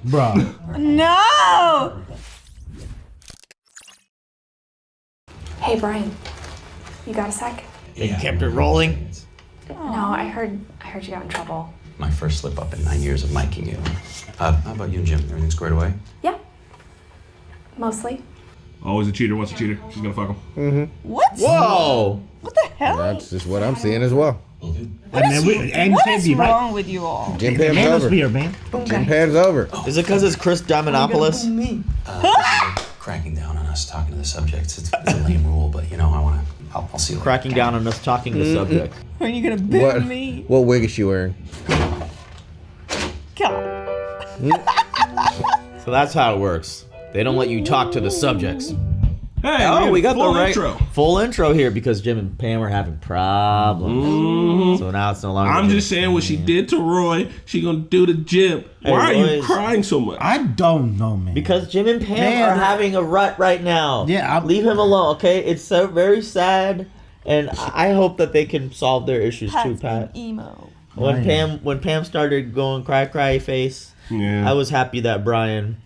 Bro. No! Hey, Brian. You got a sec? They kept it rolling. No, I heard you got in trouble. My first slip up in 9 years of miking you. How about you and Jim? Everything squared away? Yeah. Mostly. Always a cheater, wants a cheater. She's gonna fuck him. Mm-hmm. What? Whoa! What the hell? That's just what I'm seeing as well. What is wrong with you all? Jim Pam's over. Jim Pam's over. Is it because it's Chris Diamondopoulos? Cracking down on us talking to the subjects. It's a lame rule, but you know, I'll see you later. Cracking down on us talking to the subject. Are you gonna bend me? What wig is she wearing? God. So that's how it works. They don't let you talk to the subjects. Hey, we got full the right intro. Full intro here because Jim and Pam are having problems. Mm-hmm. So now it's no longer. I'm just saying what she did to Roy, she gonna do to Jim. Hey, Why are you Roy's- crying so much? I don't know, man. Because Jim and Pam are having a rut right now. Yeah, leave him alone, okay? It's so very sad, and I hope that they can solve their issues too, Pat. Emo. When Pam started going cry face, Yeah. I was happy that Brian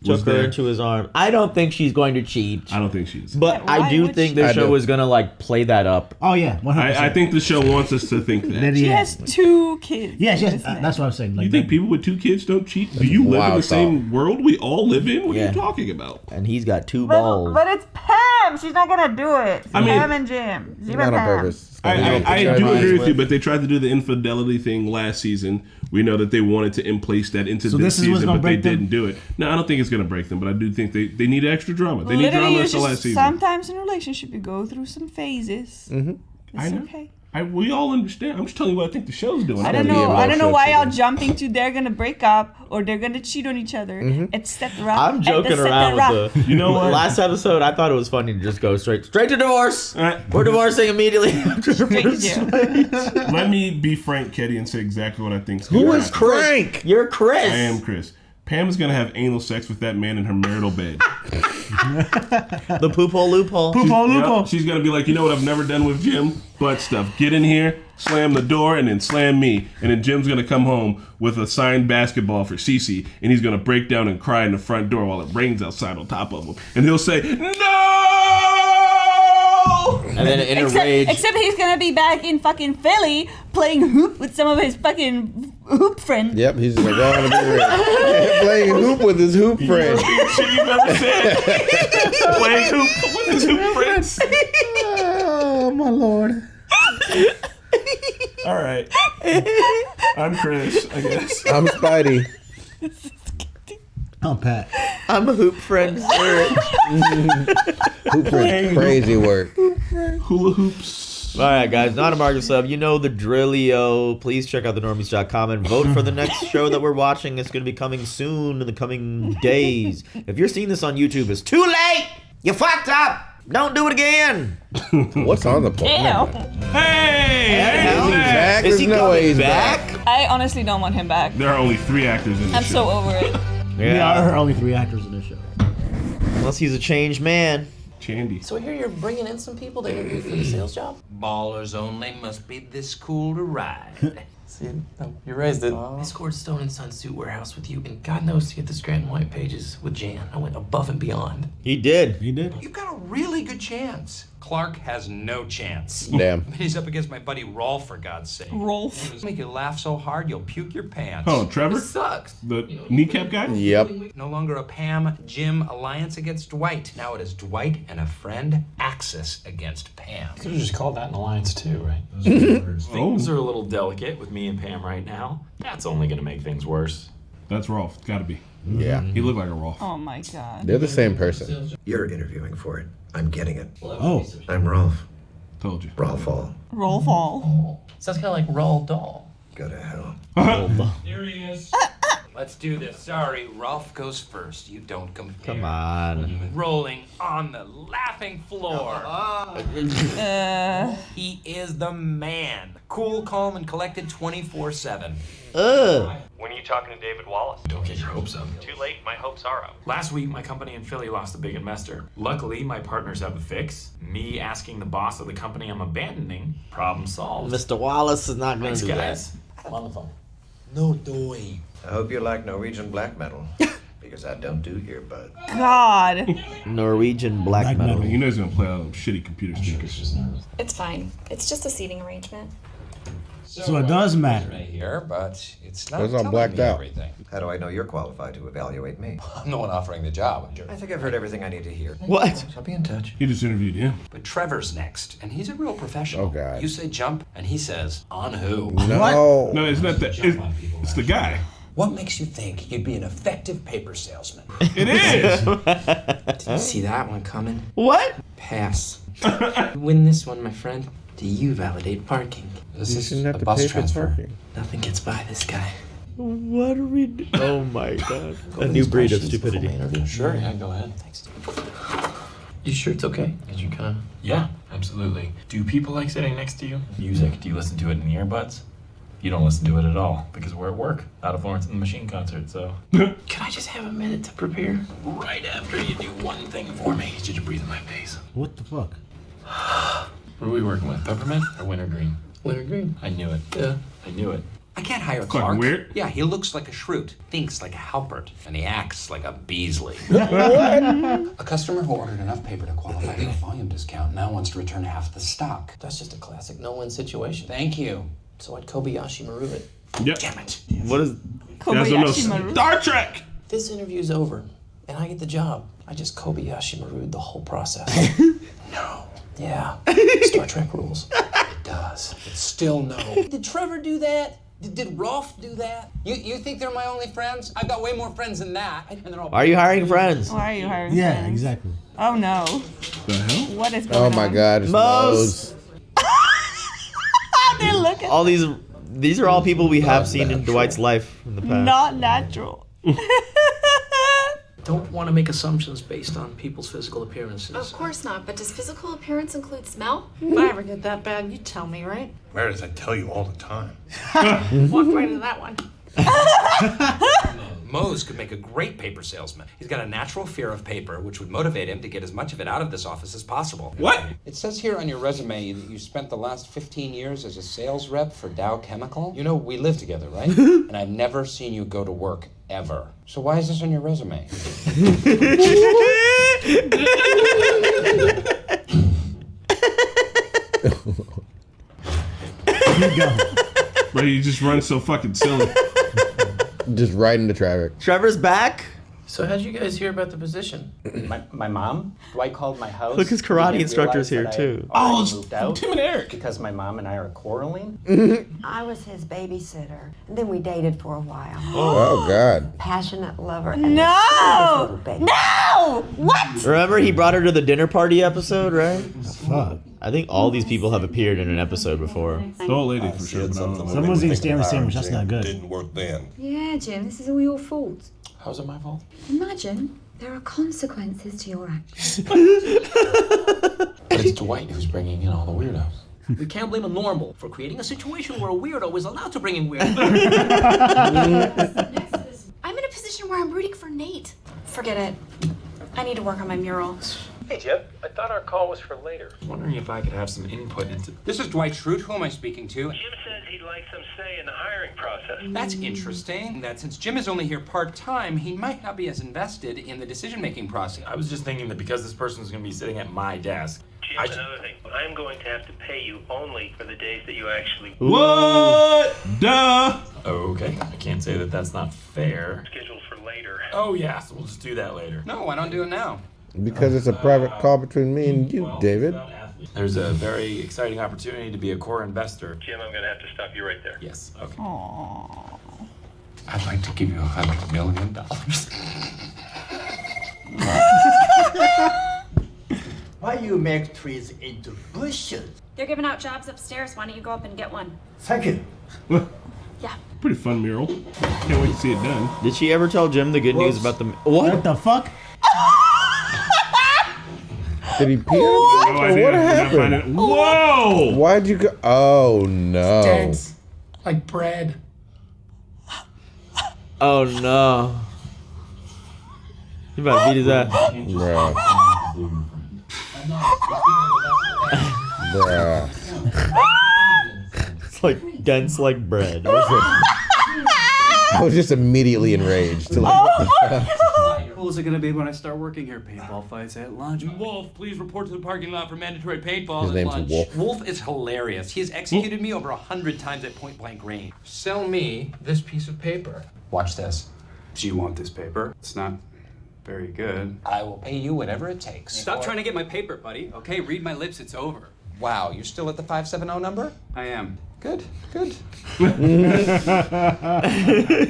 took her into his arm. I don't think she's going to cheat. I don't think she is. But I do think the show is going to like play that up. Oh yeah, 100%. I think the show wants us to think that. She has 2 kids. Yeah, that's what I'm saying. Like, You think people with 2 kids don't cheat? Do you live in the same world we all live in? What are you talking about? And he's got 2 balls. But it's Pam. She's not gonna do it. I mean- Pam and Jim. Jim Not and on Pam. purpose. I do agree with you, but they tried to do the infidelity thing last season. We know that they wanted to place that into So this this is what's season, gonna but they break them? didn't do it. No, I don't think it's going to break them, but I do think they need extra drama. They need Literally, drama it's after last just season. sometimes in a relationship you go through some phases. Mm-hmm. I It's know. okay. We all understand. I'm just telling you what I think the show's doing. I don't know why y'all jumping to they're gonna break up or they're gonna cheat on each other, Mm-hmm. etc. I'm joking around with the. You know what? Last episode, I thought it was funny to just go straight to divorce. We're divorcing immediately after the first speech. Let me be Frank Ketty and say exactly what I think. Who is Frank? You're Chris. I am Chris. Pam is gonna have anal sex with that man in her marital bed. The poophole loophole. Yep. She's gonna be like, you know what I've never done with Jim? Butt stuff. Get in here, slam the door, and then slam me. And then Jim's gonna come home with a signed basketball for Cece, and he's gonna break down and cry in the front door while it rains outside on top of him. And he'll say, no! And then in a rage. Except he's gonna be back in fucking Philly playing hoop with some of his fucking hoop friends. Yep, he's gonna go on to be rich. Playing hoop with his hoop friend. Shit you've ever said. Playing hoop with his hoop friends. Oh my lord. All right. I'm Chris, I guess. I'm Spidey. I'm Pat. I'm a hoop friend. Hoop friend, crazy work. Hula hoops. All right, guys, not a market sub. You know the drillio. Please check out thenormies.com and vote for the next show that we're watching. It's going to be coming soon in the coming days. If you're seeing this on YouTube, it's too late. You fucked up. Don't do it again. What's on the plate? Hey! Is he back? Is There's he no way he's coming back? back. I honestly don't want him back. There are only 3 actors in this I'm show. so over it. We are only 3 actors in this show. Unless he's a changed man. Chandy. So I hear you're bringing in some people to interview for the sales job? Ballers only must be this cool to ride. See, no, you raised it. I scored Stone and Son Suit Warehouse with you, and God knows to get the Scranton White pages with Jan. I went above and beyond. He did. He did. You've got a really good chance. Clark has no chance. Damn. I mean, he's up against my buddy Rolf, for God's sake. Rolf. He'll make you laugh so hard you'll puke your pants. Oh, Trevor? It sucks. The kneecap guy? Yep. No longer a Pam Jim alliance against Dwight. Now it is Dwight and a friend Axis against Pam. Could have just called that an alliance too, right? Things are a little delicate with me and Pam right now. That's only going to make things worse. That's Rolf. It's gotta be. Yeah. He looked like a Rolf. Oh my god. They're the same person. You're interviewing for it. I'm getting it. Oh. I'm Rolf. Told you. Rolf All. Roll fall. Sounds kind of like Roald Dahl. Go to hell. There he is. Let's do this. Sorry, Rolf goes first. You don't compare. Come on. Rolling on the laughing floor. He is the man. Cool, calm, and collected 24/7. When are you talking to David Wallace? Don't get your hopes up. Too late, my hopes are up. Last week, my company in Philly lost a big investor. Luckily, my partners have a fix. Me asking the boss of the company I'm abandoning, problem solved. Mr. Wallace is not going Thanks, to do guys. that. I'm on the phone. No doy. I hope you like Norwegian black metal. Because I don't do earbuds. God. Norwegian black metal. You know he's gonna play all them shitty computer speakers. It's fine. It's just a seating arrangement. So it does matter. Here, but it's not Those are telling blacked me out. everything. How do I know you're qualified to evaluate me? I'm the one offering the job. I think I've heard everything I need to hear. What? I'll be in touch. He just interviewed him. But Trevor's next, and he's a real professional. Oh, God. You say jump, and he says, on who? No. No, it's not that. It's the guy. What makes you think you'd be an effective paper salesman? It is. Didn't see that one coming. What? Pass. Win this one, my friend. Do you validate parking? This You is shouldn't have a to bus pay for transfer. parking. Nothing gets by this guy. What are we doing? Oh my god. A new breed of stupidity. Sure, yeah, go ahead. Thanks. You sure it's okay? Did you kind of... Yeah, absolutely. Do people like sitting next to you? Music, do you listen to it in the earbuds? You don't listen to it at all because we're at work out of Florence and the Machine concert, so. Can I just have a minute to prepare? Right after you do one thing for me, I need you to breathe in my face. What the fuck? What are we working with? Peppermint or wintergreen? Wintergreen. I knew it. Yeah. I knew it. I can't hire Fucking Clark. weird. Yeah, he looks like a Schrute, thinks like a Halpert, and he acts like a Beasley. A customer who ordered enough paper to qualify for a volume discount now wants to return half the stock. That's just a classic no-win situation. Thank you. So I'd Kobayashi Maru it. Yep. Damn it. What is? Kobayashi Maru. Star Trek. This interview's over, and I get the job. I just Kobayashi Maru'd the whole process. No. Yeah. Star Trek rules. It does. It's still no. Did Trevor do that? Did Rolf do that? You think they're my only friends? I've got way more friends than that. And they're all. Are you hiring friends? Why are you hiring Yeah, friends? exactly. Oh no. The hell? What is Oh going on? my god, it's Mose. Mose. They're looking All these are all people we have seen in Dwight's life in the past. not natural. Don't want to make assumptions based on people's physical appearances. Of course not, but does physical appearance include smell? If I ever get that bad, you tell me, right? Whereas I tell you all the time. Walk right into that one. Mose could make a great paper salesman. He's got a natural fear of paper, which would motivate him to get as much of it out of this office as possible. What? It says here on your resume that you spent the last 15 years as a sales rep for Dow Chemical. You know, we live together, right? And I've never seen you go to work, ever. So why is this on your resume? Keep going. Bro, you just run so fucking silly. Just right into traffic. Trevor's back. So how'd you guys hear about the position? My mom, Dwight called my house. Look, his karate We didn't instructor's realize here, that too. I already Oh, moved out Tim and Eric. because my mom and I are quarreling. I was his babysitter, and then we dated for a while. Oh god. Passionate lover. And No! No! What? Remember he brought her to the dinner party episode, right? Fuck. I think all these people have appeared in an episode before. The old lady for sure. But I don't know. Someone's eating Stanley sandwich. That's not good. Didn't work then. Yeah, Jim, this is all your fault. How's it my fault? Imagine there are consequences to your actions. But it's Dwight who's bringing in all the weirdos. We can't blame a normal for creating a situation where a weirdo is allowed to bring in weird. I'm in a position where I'm rooting for Nate. Forget it. I need to work on my mural. Hey, Jim. I thought our call was for later. I was wondering if I could have some input into. This is Dwight Schrute. Who am I speaking to? Jim says he'd like some say in the hiring process. That's interesting. That since Jim is only here part-time, he might not be as invested in the decision-making process. I was just thinking that because this person's going to be sitting at my desk. Jim, another thing. I'm going to have to pay you only for the days that you actually What? Duh. Okay, I can't say that that's not fair. scheduled for later. Oh yeah, so we'll just do that later. No, why don't do it now? Because it's a private call between me and you, David. There's a very exciting opportunity to be a core investor. Jim, I'm going to have to stop you right there. Yes, okay. Aww. I'd like to give you $100 million. Why you make trees into bushes? They're giving out jobs upstairs. Why don't you go up and get one? Thank you. Yeah. Pretty fun mural. Can't wait to see it done. Did she ever tell Jim the good news about the... What the fuck? Did he pee? No Or idea. what We're not happened? finding- Whoa! Why'd you go? Oh no. Dense. Like bread. Oh no. You about to beat his ass. Bruh. Bruh. It's like dense like bread. I was just immediately enraged. Oh my god! How cool is it gonna be when I start working here? Paintball fights at lunch. Wolf, please report to the parking lot for mandatory paintball His at name's lunch. Wolf. Wolf is hilarious. He has executed me over 100 times at point blank range. Sell me this piece of paper. Watch this. Do you want this paper? It's not very good. I will pay you whatever it takes. Stop trying to get my paper, buddy. Okay, read my lips, it's over. Wow, you're still at the 570 number? I am. Good, good.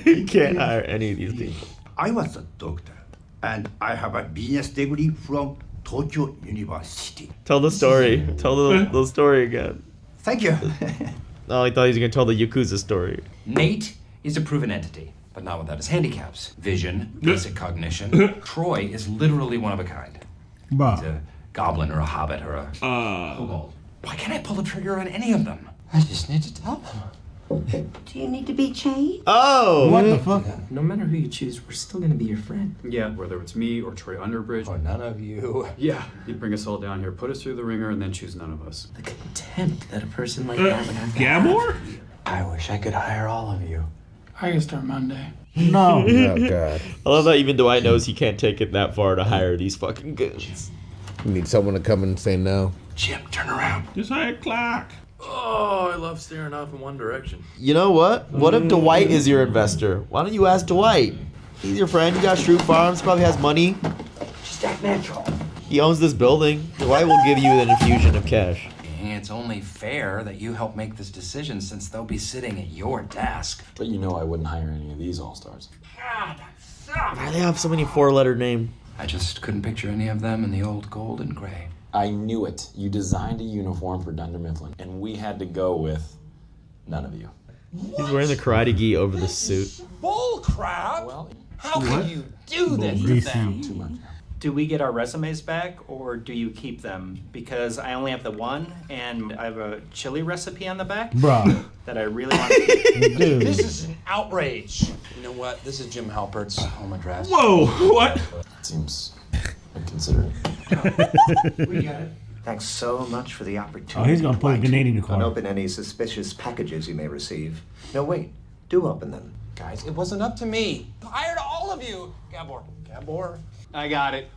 You can't hire any of these people. I was a doctor, and I have a business degree from Tokyo University. Tell the story. Tell the story again. Thank you. Oh, I thought he was going to tell the Yakuza story. Nate is a proven entity, but not without his handicaps. Vision, basic cognition. Troy is literally one of a kind. Bruh. He's a goblin or a hobbit or a kobold. Why can't I pull the trigger on any of them? I just need to tell them. Do you need to be changed? Oh! What the fuck? No matter who you choose, we're still gonna be your friend. Yeah, whether it's me or Troy Underbridge. Or none of you. Yeah, he'd bring us all down here, put us through the ringer, and then choose none of us. The contempt that a person like that would have. Gabor? I wish I could hire all of you. I can start Monday. No. Oh god. I love that even Dwight knows he can't take it that far to hire these fucking goons. You need someone to come and say no. Jim, turn around. Just hire Clark. Oh, I love staring off in one direction. You know what? What if Dwight is your investor? Why don't you ask Dwight? He's your friend. You got Schrute Farms. Probably has money. Just act natural. He owns this building. Dwight will give you an infusion of cash. It's only fair that you help make this decision since they'll be sitting at your desk. But you know I wouldn't hire any of these all-stars. God, that sucks. Why do they have so many four-letter names? I just couldn't picture any of them in the old gold and gray. I knew it. You designed a uniform for Dunder Mifflin, and we had to go with none of you. He's wearing the karate gi over the suit. Bull crap! Well, how can you do this to them? too much. Do we get our resumes back, or do you keep them? Because I only have the one, and I have a chili recipe on the back. Bruh. That I really want to Dude. This is an outrage. You know what? This is Jim Halpert's home address. Whoa, what? That seems inconsiderate. We got it. Thanks so much for the opportunity. Oh, he's gonna put a grenade in the car. Don't open any suspicious packages you may receive. No, wait. Do open them. Guys, it wasn't up to me. I hired all of you. Gabor. I got it.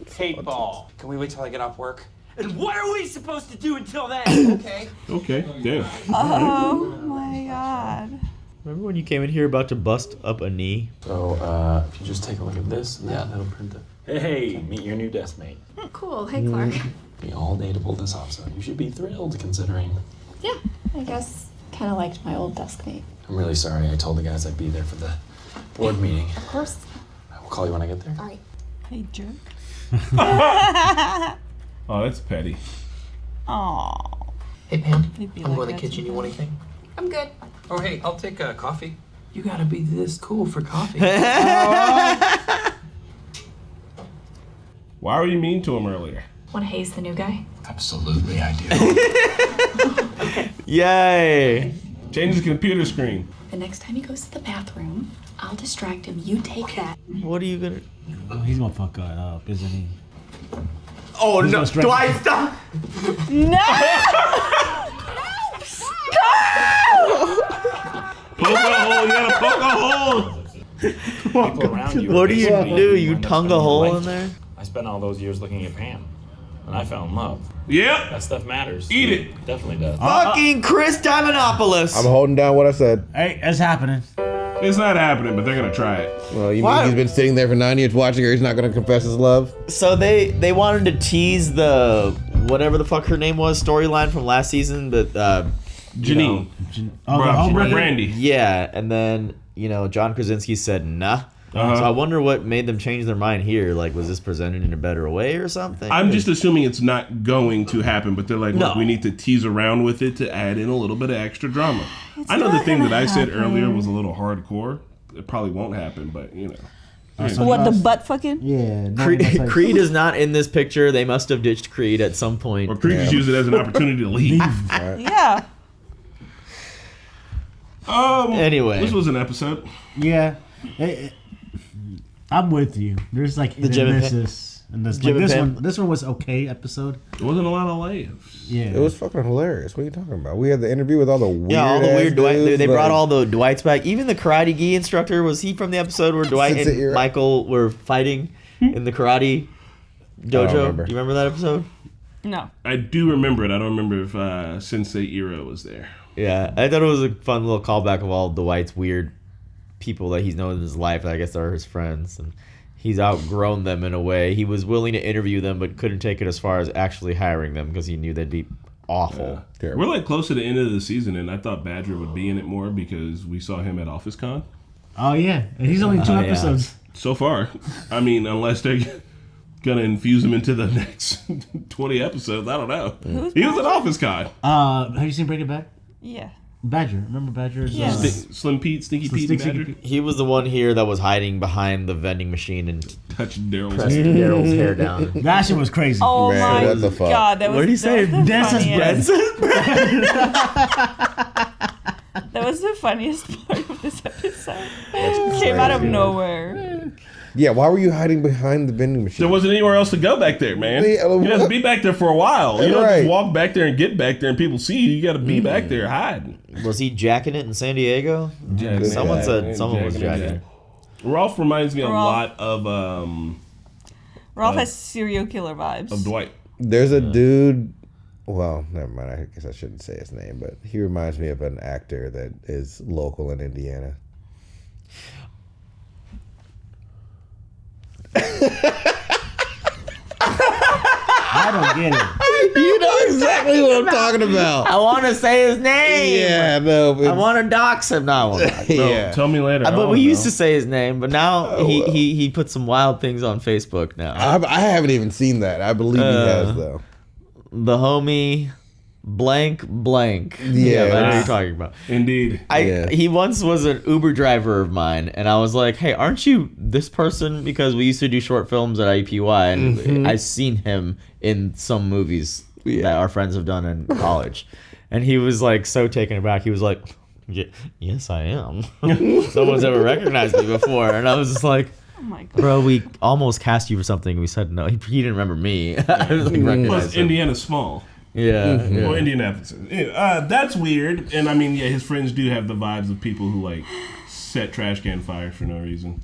Paintball. Can we wait till I get off work? And what are we supposed to do until then? Okay. Okay, damn. Oh my god. Remember when you came in here about to bust up a knee? So, if you just take a look at this, yeah, that'll print it. Hey, meet your new deskmate. Cool. Hey, Clark. Be all day to pull this off, so you should be thrilled considering. Yeah, I guess kind of liked my old deskmate. I'm really sorry. I told the guys I'd be there for the board meeting. Of course. I will call you when I get there. All right. Hey, jerk. Oh, that's petty. Aww. Hey, Pam. They'd be I'm like going to that the kitchen. You want anything? I'm good. Oh, hey, I'll take a coffee. You gotta be this cool for coffee. Why were you mean to him earlier? Want to haze the new guy? Absolutely, I do. Yay! Change the computer screen. The next time he goes to the bathroom, I'll distract him. You take that. What are you gonna... Oh, he's gonna fuck that up, isn't he? Oh He's no! gonna strike- Dwight, stop! No! Poke a hole, you gotta poke a hole! People around you. What do you do? You tongue a hole in there? I spent all those years looking at Pam, and I fell in love. Yep. That stuff matters. Eat it. Definitely does. Fucking Chris Diamondopoulos! I'm holding down what I said. Hey, it's happening. It's not happening, but they're gonna try it. Well, you Why? mean he's been sitting there for 9 years watching her, he's not gonna confess his love? So they wanted to tease the whatever the fuck her name was storyline from last season, but Janine. Brandy. Yeah, and then John Krasinski said nah. Uh-huh. So I wonder what made them change their mind here. Like, was this presented in a better way or something? I'm just assuming it's not going to happen, but they're like, look, No. we need to tease around with it to add in a little bit of extra drama. It's I know the not thing gonna that I said happen. earlier was a little hardcore. It probably won't happen, but What, the butt fucking? Yeah. Creed is not in this picture. They must have ditched Creed at some point. Or Creed just used it as an opportunity to leave. Yeah. Anyway. This was an episode. Yeah. I'm with you. There's like The Jim and misses. And this, Jim like, and Pam. this one was okay episode. It wasn't a lot of laughs. Yeah, It was fucking hilarious. What are you talking about? We had the interview with all the weird. Yeah, all the weird Dwight. dudes, They brought like- all the Dwights back. Even the karate gi instructor, was he from the episode where Dwight Since and it- Michael were fighting in the karate dojo? remember. Do you remember that episode? No. I do remember it. I don't remember if Sensei Iro was there. Yeah, I thought it was a fun little callback of all Dwight's weird people that he's known in his life. I guess are his friends, and he's outgrown them in a way. He was willing to interview them, but couldn't take it as far as actually hiring them because he knew they'd be awful. We're like close to the end of the season, and I thought Badger would be in it more because we saw him at Office Con. Oh yeah, and he's only 2 episodes. So far. I mean, unless they're gonna infuse him into the next 20 episodes, I don't know. He was at Office Con. Have you seen Breaking Bad? Yeah. Badger, remember Badger? Yeah. Slim Pete, Stinky Pete, and Badger. He was the one here that was hiding behind the vending machine and touched Daryl's hair down. That shit was crazy. Oh Man, my what the fuck? god, that was. What did he say? Dance is bread. That was the funniest part of this episode. Came out of nowhere. Yeah, why were you hiding behind the vending machine? There wasn't anywhere else to go back there, man. Yeah, You have to be back there for a while. You don't Right. just walk back there and get back there and people see you. You got to be back there hiding. Was he jacking it in San Diego? Jacking Someone it. said someone was Jacking it. jacking it. Rolf reminds me a Rolf. lot of Rolf has serial killer vibes. of Dwight. There's a dude. Well, never mind. I guess I shouldn't say his name, but he reminds me of an actor that is local in Indiana. I don't get it. You know exactly what I'm talking about. I want to say his name. Yeah, no. I want to dox him now. Yeah. Tell me later. But we used to say his name, but now he put some wild things on Facebook now. I haven't even seen that. I believe he has though. The homie blank. Yeah. I know what you're talking about. Indeed. He once was an Uber driver of mine, and I was like, "Hey, aren't you this person?" Because we used to do short films at IUPUI, and I've seen him in some movies that our friends have done in college. And he was like so taken aback. He was like, "Yes, I am. Someone's ever recognized me before." And I was just like, Oh my god. "Bro, we almost cast you for something." We said no. He didn't remember me. I was like, recognized Plus, him. Indiana's small. Yeah. Well, Indianapolis. That's weird. And I mean, yeah, his friends do have the vibes of people who like set trash can fires for no reason.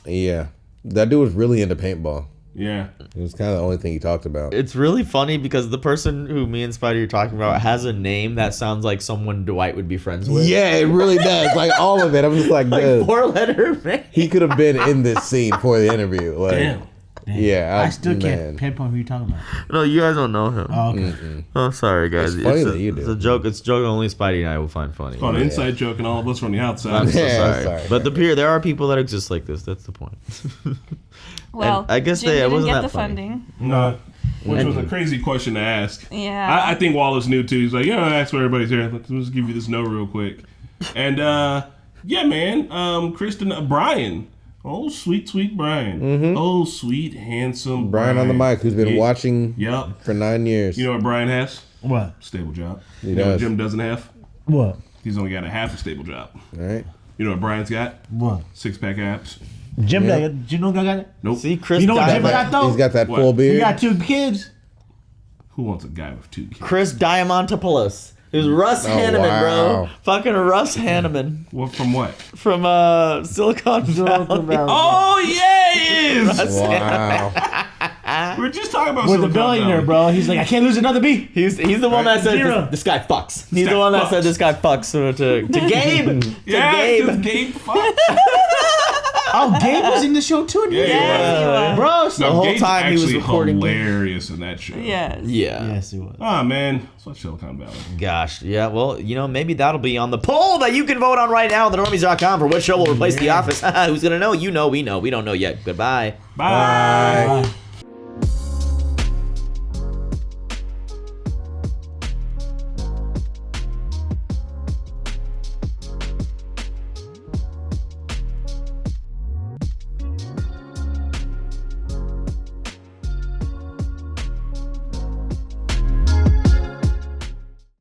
Yeah, that dude was really into paintball. Yeah. It was kind of the only thing he talked about. It's really funny because the person who me and Spidey are talking about has a name that sounds like someone Dwight would be friends with. Yeah, it really does. Like all of it. I'm just like, dude, 4-letter name. he could have been in this scene for the interview. Like, Damn. yeah, I still can't pinpoint who you're talking about. No, you guys don't know him. Oh, okay. Oh, sorry, guys. It's funny that you do. It's a joke. It's a joke only Spidey and I will find funny. It's called an inside joke, and all of us from the outside. I'm so Yeah, sorry. sorry. But there are people that exist like this. That's the point. Well, And I guess Jim it didn't wasn't get that the funny. funding. No. Which was a crazy question to ask. Yeah. I think Wallace knew too. He's like, yeah, that's where everybody's here. Let's just give you this no real quick. And yeah, man, Kristen, Brian. Oh, sweet Brian. Oh, sweet, handsome Brian on the mic, who's been watching Yep. for 9 years. You know what Brian has? What? Stable job. He You know what does. Jim doesn't have? What? He's only got a half a stable job. All right. You know what Brian's got? What? 6-pack abs. Jim, Yeah. Jim don't got it? Nope. See, Chris You know what Diamond- Jim got though? He's got that What? full He beard. got 2 kids. Who wants a guy with 2 kids? Chris Diamantopoulos. It was Russ Oh, Hanneman, wow. bro. Fucking Russ Hanneman What, from what? from Silicon Valley. Oh, yeah, he is! Russ Wow. We're just talking about With the Silicon billionaire, Valley. bro. He's like, I can't lose another beat. He's the one that said Zero. this guy fucks. He's guy the one that fucks. said this guy fucks to Gabe. Yeah, Gabe. because Gabe fucks. Oh, Gabe was in the show too. Yeah, Yes, he was. Bro, The whole Gabe's time he was actually recording. hilarious in that show. Yes. Yeah. yes, he was. Oh, man. That's what Silicon Valley. Gosh, yeah, well, maybe that'll be on the poll that you can vote on right now on thenormies.com for what show will replace The Office. Who's gonna know? You know, we know. We don't know yet. Goodbye. Bye. Bye.